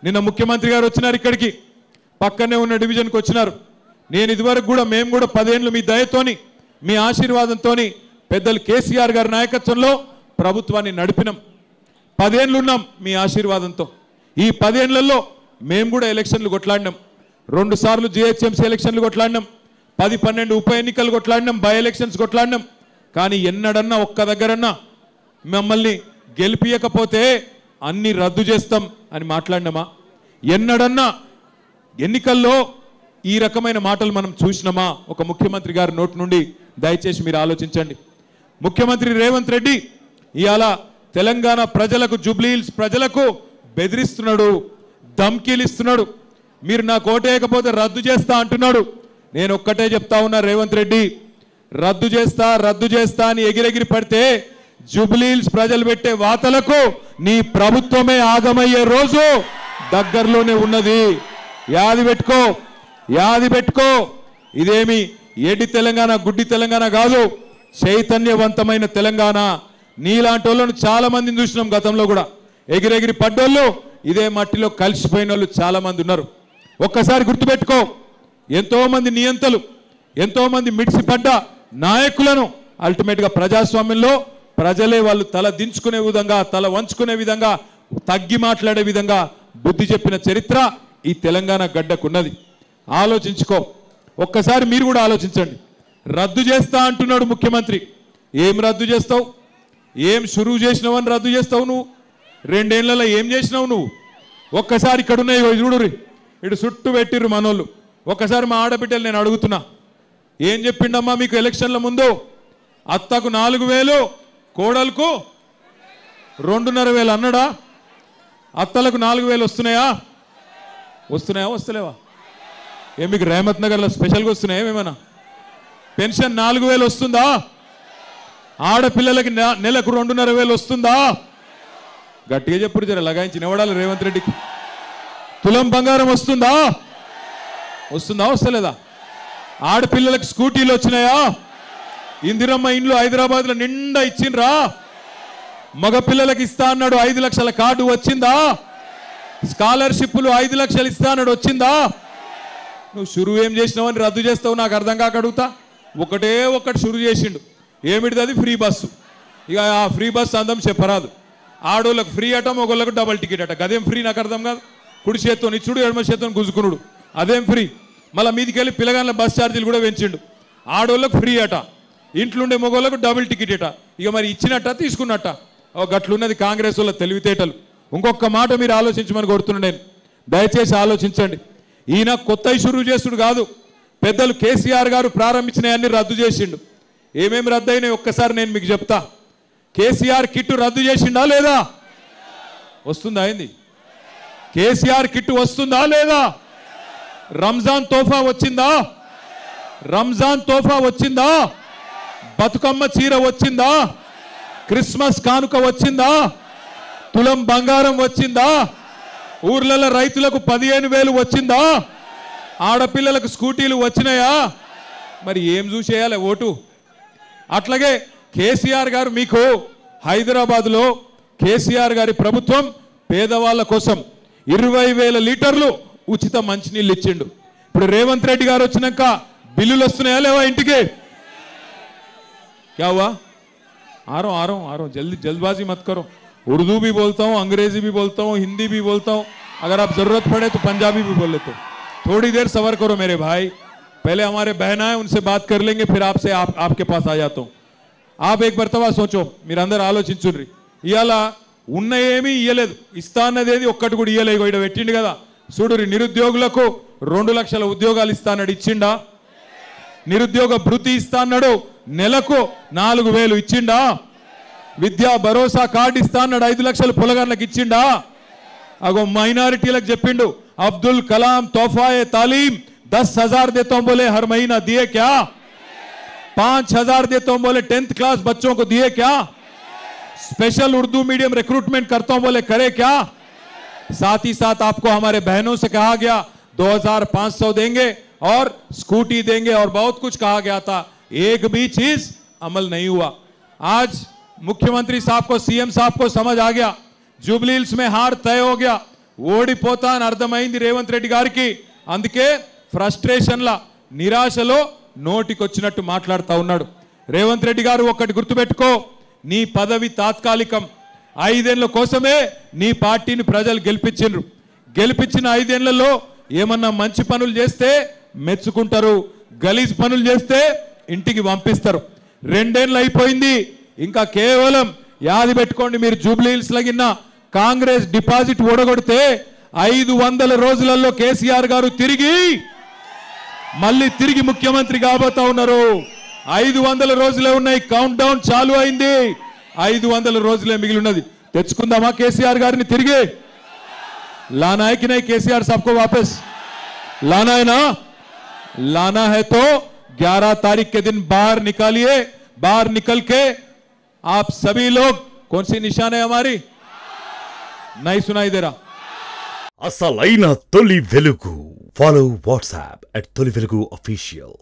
నిన్న ముఖ్యమంత్రి గారు వచ్చినారు ఇక్కడికి, పక్కనే ఉన్న డివిజన్కి వచ్చినారు. నేను ఇదివరకు కూడా మేము కూడా 10 ఏళ్ళు మీ దయతోని మీ ఆశీర్వాదంతోని పెద్దలు కేసీఆర్ గారి నాయకత్వంలో ప్రభుత్వాన్ని నడిపినాం. 10 ఏళ్ళు ఉన్నాం మీ ఆశీర్వాదంతో. ఈ 10 ఏళ్లలో మేము కూడా ఎలక్షన్లు కొట్లాడినాం. 2 సార్లు జిహెచ్ఎంసీ ఎలక్షన్లు కొట్లాడినాం, 10-12 ఉప ఎన్నికలు కొట్లాడినాం, బై ఎలక్షన్స్ కొట్లాడినాం. కానీ ఎన్నడన్నా ఒక్క దగ్గరన్నా మమ్మల్ని గెలిపియకపోతే అన్ని రద్దు చేస్తాం అని మాట్లాడినామా? ఎన్నడన్నా ఎన్నికల్లో ఈ రకమైన మాటలు మనం చూసినామా ఒక ముఖ్యమంత్రి గారి నోటి నుండి? దయచేసి మీరు ఆలోచించండి. ముఖ్యమంత్రి రేవంత్ రెడ్డి ఇవాళ తెలంగాణ ప్రజలకు, జూబ్లీ హిల్స్ ప్రజలకు బెదిరిస్తున్నాడు, ధమ్కీలు ఇస్తున్నాడు. మీరు నాకు ఓటేయకపోతే రద్దు చేస్తా అంటున్నాడు. నేను ఒక్కటే చెప్తా ఉన్నా, రేవంత్ రెడ్డి రద్దు చేస్తా అని ఎగిరెగిరి పడితే జూబ్లీ హిల్స్ ప్రజలు పెట్టే వాతలకు నీ ప్రభుత్వమే ఆగమయ్యే రోజు దగ్గరలోనే ఉన్నది. యాది పెట్టుకో. ఇదేమి ఏడి తెలంగాణ, గుడ్డి తెలంగాణ కాదు, చైతన్యవంతమైన తెలంగాణ. నీలాంటి వాళ్ళను చాలా మందిని చూసినాం గతంలో కూడా. ఎగిరెగిరి పడ్డోళ్ళు, ఇదే మట్టిలో కలిసిపోయిన వాళ్ళు చాలా మంది ఉన్నారు. ఒక్కసారి గుర్తుపెట్టుకో, ఎంతో మంది నియంతలు, ఎంతో మంది మిడిసిపడ్డ నాయకులను అల్టిమేట్గా ప్రజాస్వామ్యంలో ప్రజలే వాళ్ళు తల దించుకునే విధంగా, తల వంచుకునే విధంగా, తగ్గి మాట్లాడే విధంగా బుద్ధి చెప్పిన చరిత్ర ఈ తెలంగాణ గడ్డకున్నది. ఆలోచించుకో. ఒక్కసారి మీరు కూడా ఆలోచించండి. రద్దు చేస్తా అంటున్నాడు ముఖ్యమంత్రి. ఏం రద్దు చేస్తావు? ఏం షురువు చేసినావని రద్దు చేస్తావు నువ్వు? 2 ఏళ్లలో ఏం చేసినావు నువ్వు? ఒక్కసారి ఇక్కడ ఉన్నాయి చూడుర్రి, ఇటు చుట్టూ పెట్టిర్రు మనోళ్ళు. ఒక్కసారి మా ఆడబిడ్డలు నేను అడుగుతున్నా, ఏం చెప్పిండమ్మా మీకు ఎలక్షన్ల ముందు? అత్తకు 4,000, కోడలకు 2,500 అన్నాడా? అత్తలకు 4,000 వస్తున్నాయా? వస్తలేవా? ఏం మీకు రేమత్ నగర్లో స్పెషల్గా వస్తున్నాయా? ఏమేమన్నా పెన్షన్ 4,000 వస్తుందా? ఆడపిల్లలకి నెలకు 2,500 వస్తుందా? గట్టిగా చెప్పుడు, జర లగాయించి నివడాలి రేవంత్ రెడ్డికి. తులం బంగారం వస్తుందా? వస్తలేదా? ఆడపిల్లలకు స్కూటీలు వచ్చినాయా? ఇందిరమ్మ ఇండ్లు హైదరాబాద్లో నిండా ఇచ్చిండ్రా? మగపిల్లలకు ఇస్తా అన్నాడు 5 లక్షల కార్డు వచ్చిందా? స్కాలర్షిప్లు 5 లక్షలు ఇస్తా అన్నాడు వచ్చిందా? నువ్వు షురువు ఏం చేసినావు అని రద్దు చేస్తావు నాకు అర్థం కాక అడుగుతా. ఒకటి షురువు చేసిండు. ఏమిటిది? అది ఫ్రీ బస్సు. ఇక ఆ ఫ్రీ బస్సు అందం చెప్పరాదు. ఆడోళ్ళకు ఫ్రీ అట, మగోళ్ళకు డబల్ టికెట్ అట. అదేం ఫ్రీ నాకు అర్థం కాదు. కుడి చేత్తో ఇచ్చుడు, ఎడమ చేత్తో గుంజుకునుడు, అదేం ఫ్రీ? మళ్ళీ మీదికి వెళ్ళి పిల్లగాళ్ళ బస్ ఛార్జీలు కూడా పెంచిండు. ఆడోళ్ళకు ఫ్రీ అట, ఇంట్లుండే మగోళ్ళకు డబుల్ టికెట్ అట. ఇక మరి ఇచ్చినట్ట తీసుకున్నట్ట? గట్లున్నది కాంగ్రెస్ వాళ్ళ తెలివితేటలు. ఇంకొక మాట మీరు ఆలోచించమని కోరుతున్నాను నేను. దయచేసి ఆలోచించండి. ఈయన కొత్త షురువు చేసుడు కాదు, పెద్దలు కేసీఆర్ గారు ప్రారంభించినవన్నీ రద్దు చేసిండు. ఏమేమి రద్దు అయినాయి ఒక్కసారి నేను మీకు చెప్తా. కేసీఆర్ కిట్టు రద్దు చేసిండా లేదా? వస్తుందా? అయింది. కేసీఆర్ కిట్టు వస్తుందా లేదా? రంజాన్ తోఫా వచ్చిందా? బతుకమ్మ చీర వచ్చిందా? క్రిస్మస్ కానుక వచ్చిందా? తులం బంగారం వచ్చిందా? ఊర్లలో రైతులకు 15,000 వచ్చిందా? ఆడపిల్లలకు స్కూటీలు వచ్చినాయా? మరి ఏం చూసేయాలి ఓటు? అట్లాగే కేసీఆర్ గారు మీకు హైదరాబాద్లో కేసీఆర్ గారి ప్రభుత్వం పేదవాళ్ళ కోసం 20,000 లీటర్లు ఉచిత మంచినీళ్ళు ఇచ్చిండు. ఇప్పుడు రేవంత్ రెడ్డి గారు వచ్చినాక బిల్లులు వస్తున్నాయా లేవా ఇంటికి? क्या हुआ? आ रहा हूँ जल्दबाजी मत करो. उर्दू भी बोलता हूँ, अंग्रेजी भी बोलता हूँ, हिंदी भी बोलता हूँ. अगर आप जरूरत पड़े तो पंजाबी भी बोल लेते हो. थोड़ी देर सबर करो मेरे भाई. पहले हमारे बहना है उनसे बात कर लेंगे, फिर आपसे आपके पास आ जाता हूँ. आप एक मरतबा सोचो, మీరు అందరూ ఆలోచించుర్రి. ఇయాల ఉన్న ఏమీ ఇయ్యలేదు, ఇస్తా అన్నదేది ఒక్కటి కూడా ఇయ్యలేదు. ఇక్కడ పెట్టిండు కదా చూడుర్రి. నిరుద్యోగులకు 2 లక్షల ఉద్యోగాలు ఇస్తా అన్నాడు, ఇచ్చిండా? నిరుద్యోగ భృతి ఇస్తా అన్నాడు, నెలకు 4,000 ఇచ్చిండా? విద్యా భరోసా కార్డు ఇస్తా అన్నాడు, 5 లక్షలు పొలగాళ్ళకి ఇచ్చిండా? అగో మైనారిటీలకు చెప్పిండు, అబ్దుల్ కలాం తోఫాए तालीम 10,000 देता हूं बोले हर महीना, दिए क्या? 5,000 देता हूं बोले 10th क्लास बच्चों को, दिए क्या? स्पेशल उर्दू मीडियम रिक्रूटमेंट करता हूं बोले, करे क्या? साथ ही साथ आपको हमारे बहनों से कहा गया 2,500 देंगे और स्कूटी देंगे और बहुत कुछ कहा गया था, एक भी चीज अमल नहीं हुआ. आज मुख्यमंत्री साहब को, सीएम साहब को समझ आ गया, जुबली हिल्स में हार तय हो गया. ఓడిపోతా అని అర్థమైంది రేవంత్ రెడ్డి గారికి. అందుకే ఫ్రస్ట్రేషన్ల నిరాశలో నోటికొచ్చినట్టు మాట్లాడుతూ ఉన్నాడు. రేవంత్ రెడ్డి గారు ఒక్కటి గుర్తుపెట్టుకో, నీ పదవి తాత్కాలికం. 5 ఏళ్ల కోసమే నీ పార్టీని ప్రజలు గెలిపించిండ్రు. గెలిపించిన 5 ఏళ్లలో ఏమన్నా మంచి పనులు చేస్తే మెచ్చుకుంటారు, గలీజ్ పనులు చేస్తే ఇంటికి పంపిస్తారు. 2 ఏళ్ళు అయిపోయింది, ఇంకా కేవలం యాది పెట్టుకోండి, మీరు జూబ్లీ హిల్స్ లగిన కాంగ్రెస్ డిపాజిట్ ఓడగొడితే 500 రోజులలో కేసీఆర్ గారు మళ్ళీ తిరిగి ముఖ్యమంత్రి కాబోతా ఉన్నారు. 500 రోజులే ఉన్నాయి, కౌంట్ డౌన్ చాలు అయింది. 500 రోజులే మిగిలి ఉన్నది. తెచ్చుకుందామా కేసీఆర్ గారిని తిరిగి? लाना है कि नहीं केसीआर साहब को वापस? लाना है ना? लाना है तो 11 तारीख के दिन बाहर निकालिए. बाहर निकल के आप सभी लोग, कौन सी निशान है हमारी? नहीं सुनाई दे रहा. असलैना तोली Velugu. Follow WhatsApp @Toli Velugu Official.